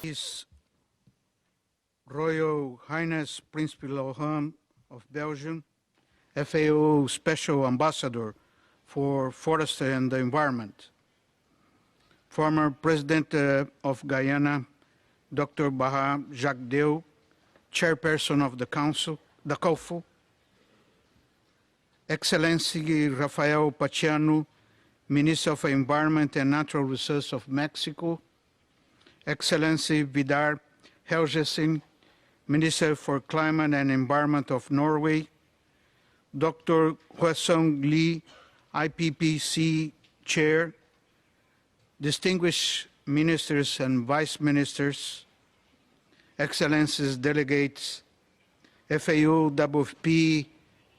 His Royal Highness Prince Laurent of Belgium, FAO Special Ambassador for Forestry and the Environment, former President of Guyana, Dr. H.R.H, Chairperson of the Council, the COFO, Excellency Rafael Paciano, Minister of Environment and Natural Resources of Mexico, Excellency Vidar Helgesen, Minister for Climate and Environment of Norway, Dr. Hwasong Lee, IPPC Chair, distinguished ministers and vice ministers, excellencies, delegates, FAO, WFP,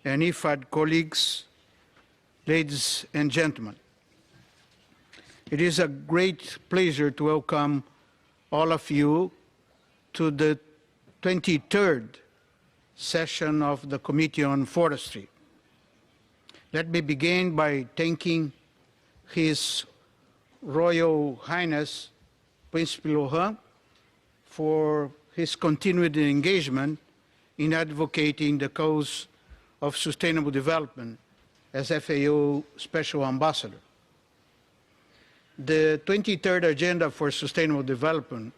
and IFAD colleagues, ladies and gentlemen. It is a great pleasure to welcome all of you to the 23rd session of the Committee on Forestry. Let me begin by thanking His Royal Highness Prince Laurent for his continued engagement in advocating the cause of sustainable development as FAO Special Ambassador. The 23rd Agenda for Sustainable Development,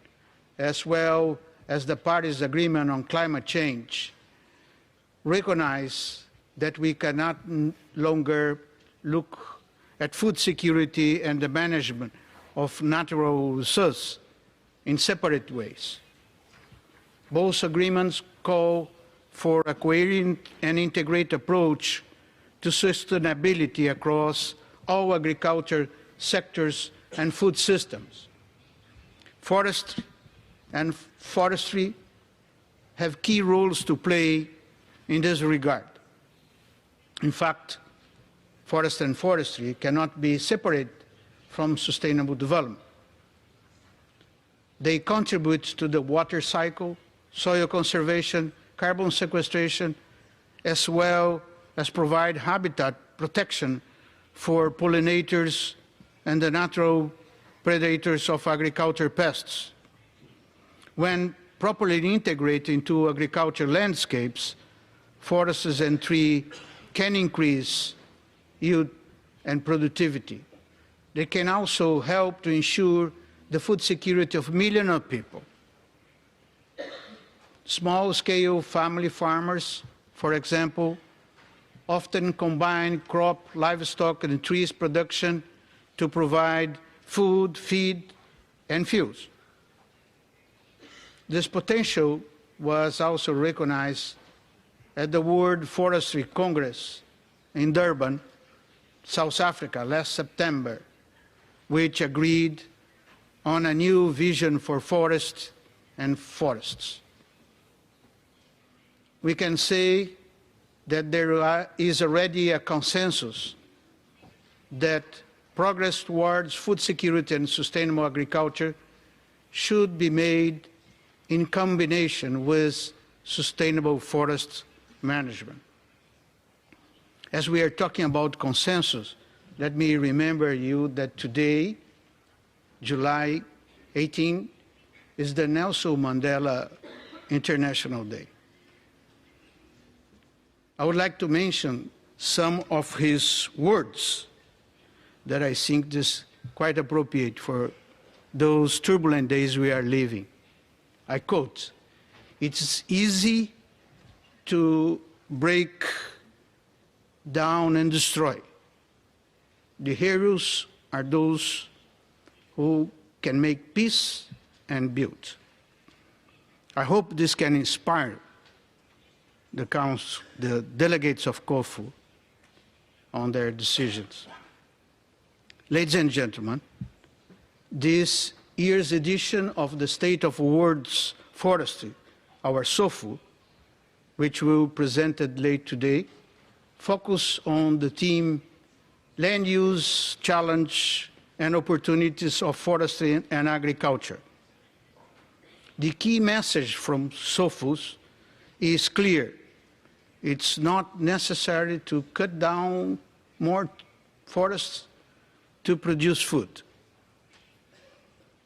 as well as the parties' agreement on climate change, recognize that we cannot longer look at food security and the management of natural resources in separate ways. Both agreements call for a coherent and integrated approach to sustainability across all agriculture sectors and food systems. Forestry and forestry have key roles to play in this regard. In fact, forest and forestry cannot be separated from sustainable development. They contribute to the water cycle, soil conservation, carbon sequestration, as well as provide habitat protection for pollinators and the natural predators of agriculture pests. When properly integrated into agriculture landscapes, forests and trees can increase yield and productivity. They can also help to ensure the food security of millions of people. Small-scale family farmers, for example, often combine crop, livestock, and trees production to provide food, feed, and fuels. This potential was also recognized at the World Forestry Congress in Durban, South Africa, last September, which agreed on a new vision for forests and forests. We can say that there is already a consensus that progress towards food security and sustainable agriculture should be made in combination with sustainable forest management. As we are talking about consensus, let me remember you that today, July 18, is the Nelson Mandela International Day. I would like to mention some of his words that I think is quite appropriate for those turbulent days we are living. I quote, "It's easy to break down and destroy. The heroes are those who can make peace and build." I hope this can inspire the Council, the delegates of COFO on their decisions. Ladies and gentlemen, this year's edition of the State of World's Forestry, our SOFO, which will be presented late today, focus on the theme Land Use, Challenge and Opportunities of Forestry and Agriculture. The key message from SOFOs is clear. It's not necessary to cut down more forests to produce food.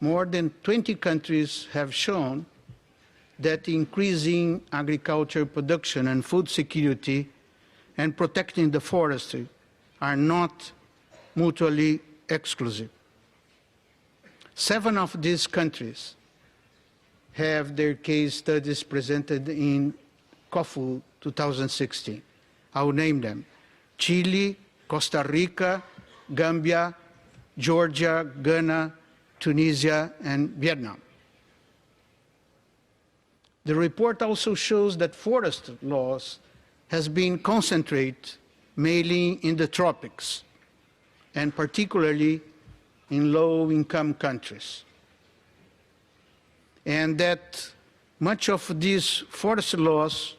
more than 20 countries have shown that increasing agriculture production and food security and protecting the forestry are not mutually exclusive. 7 of these countries have their case studies presented in COFO 2016. I will name them: Chile, Costa Rica, Gambia, Georgia, Ghana, Tunisia, and Vietnam. The report also shows that forest loss has been concentrated mainly in the tropics, and particularly in low-income countries. And that much of this forest loss,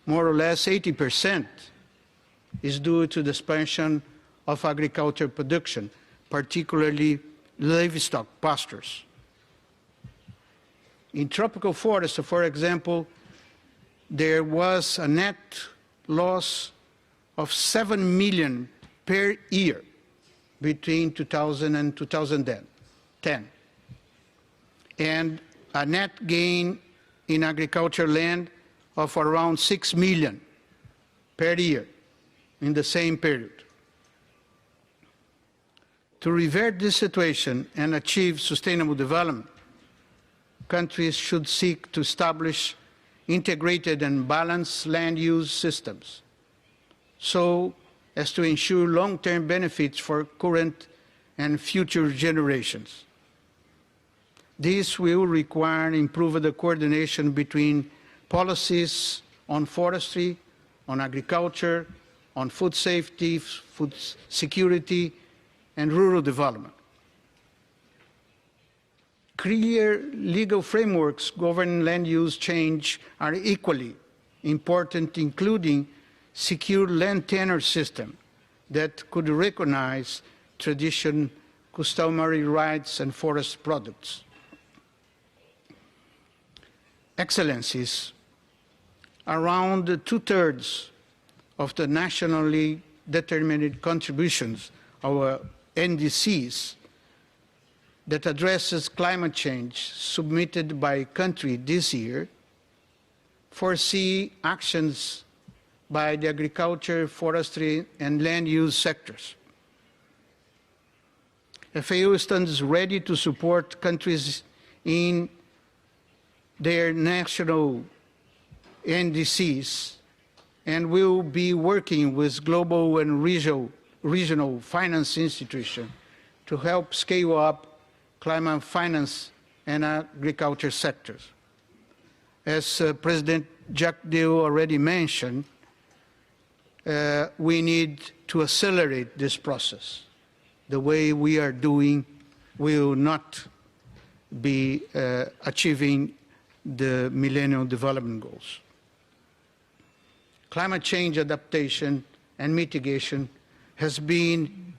more or less 80%, is due to the expansion of agricultural production, particularly livestock pastures. In tropical forests, for example, there was a net loss of 7 million per year between 2000 and 2010, and a net gain in agricultural land of around 6 million per year in the same period. To revert this situation and achieve sustainable development, countries should seek to establish integrated and balanced land use systems so as to ensure long-term benefits for current and future generations. This will require improved coordination between policies on forestry, on agriculture, on food safety, food security, and rural development. Clear legal frameworks governing land use change are equally important, including secure land tenure system that could recognize tradition, customary rights, and forest products. Excellencies, around 2/3 of the nationally determined contributions, our NDCs, that addresses climate change submitted by country this year foresee actions by the agriculture, forestry, and land use sectors. FAO stands ready to support countries in their national NDCs and will be working with global and regional finance institutions to help scale up climate finance and agriculture sectors. As President Jacques Deo already mentioned, we need to accelerate this process. The way we are doing will not be achieving the Millennium Development Goals. Climate change adaptation and mitigation has been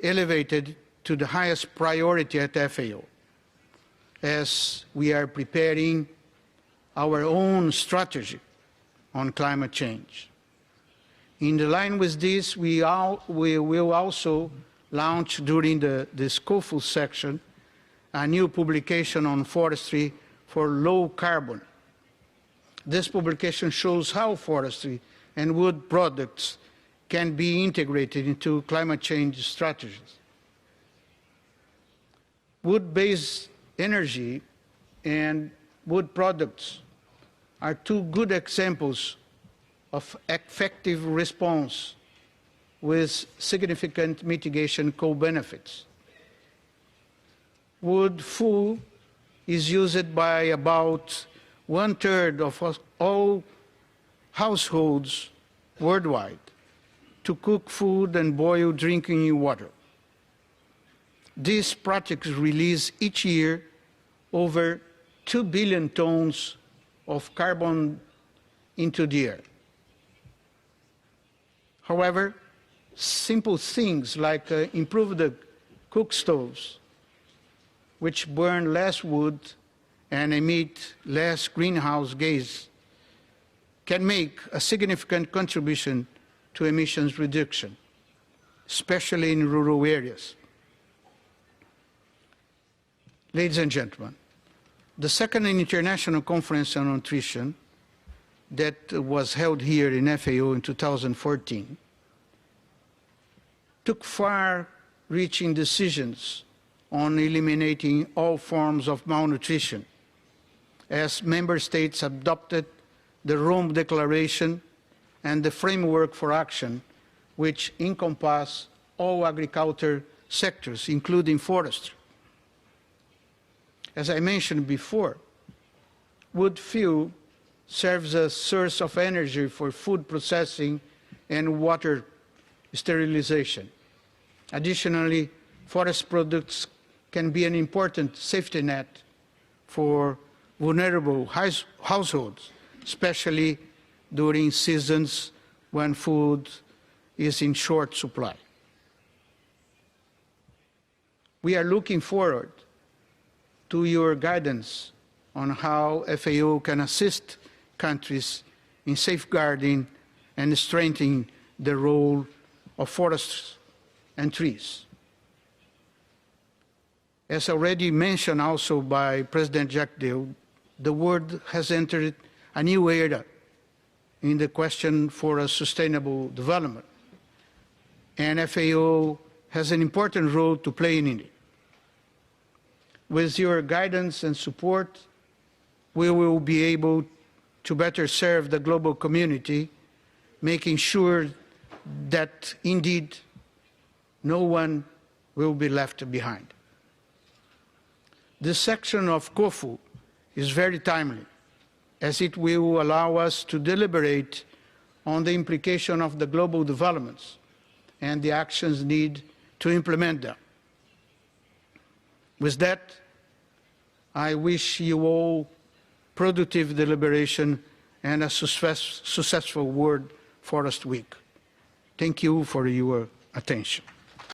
elevated to the highest priority at FAO, as we are preparing our own strategy on climate change. In line with this, we will also launch during this COFO section a new publication on forestry for low carbon. This publication shows how forestry and wood products can be integrated into climate change strategies. Wood-based energy and wood products are two good examples of effective response with significant mitigation co-benefits. Wood fuel is used by about 1/3 of all households worldwide to cook food and boil drinking water. These projects release each year over 2 billion tons of carbon into the air. However, simple things like improved cook stoves, which burn less wood and emit less greenhouse gas, can make a significant contribution to emissions reduction, especially in rural areas. Ladies and gentlemen, the second international conference on nutrition that was held here in FAO in 2014 took far-reaching decisions on eliminating all forms of malnutrition, as member states adopted the Rome Declaration and the framework for action, which encompass all agriculture sectors, including forestry. As I mentioned before, wood fuel serves as a source of energy for food processing and water sterilization. Additionally, forest products can be an important safety net for vulnerable households, especially during seasons when food is in short supply. We are looking forward to your guidance on how FAO can assist countries in safeguarding and strengthening the role of forests and trees. As already mentioned also by President Jacques Dale, the world has entered a new era in the question for a sustainable development, and FAO has an important role to play in it. With your guidance and support, we will be able to better serve the global community, making sure that indeed no one will be left behind. This section of COFO is very timely, as it will allow us to deliberate on the implication of the global developments and the actions needed to implement them. With that, I wish you all productive deliberation and a successful World Forest Week. Thank you for your attention.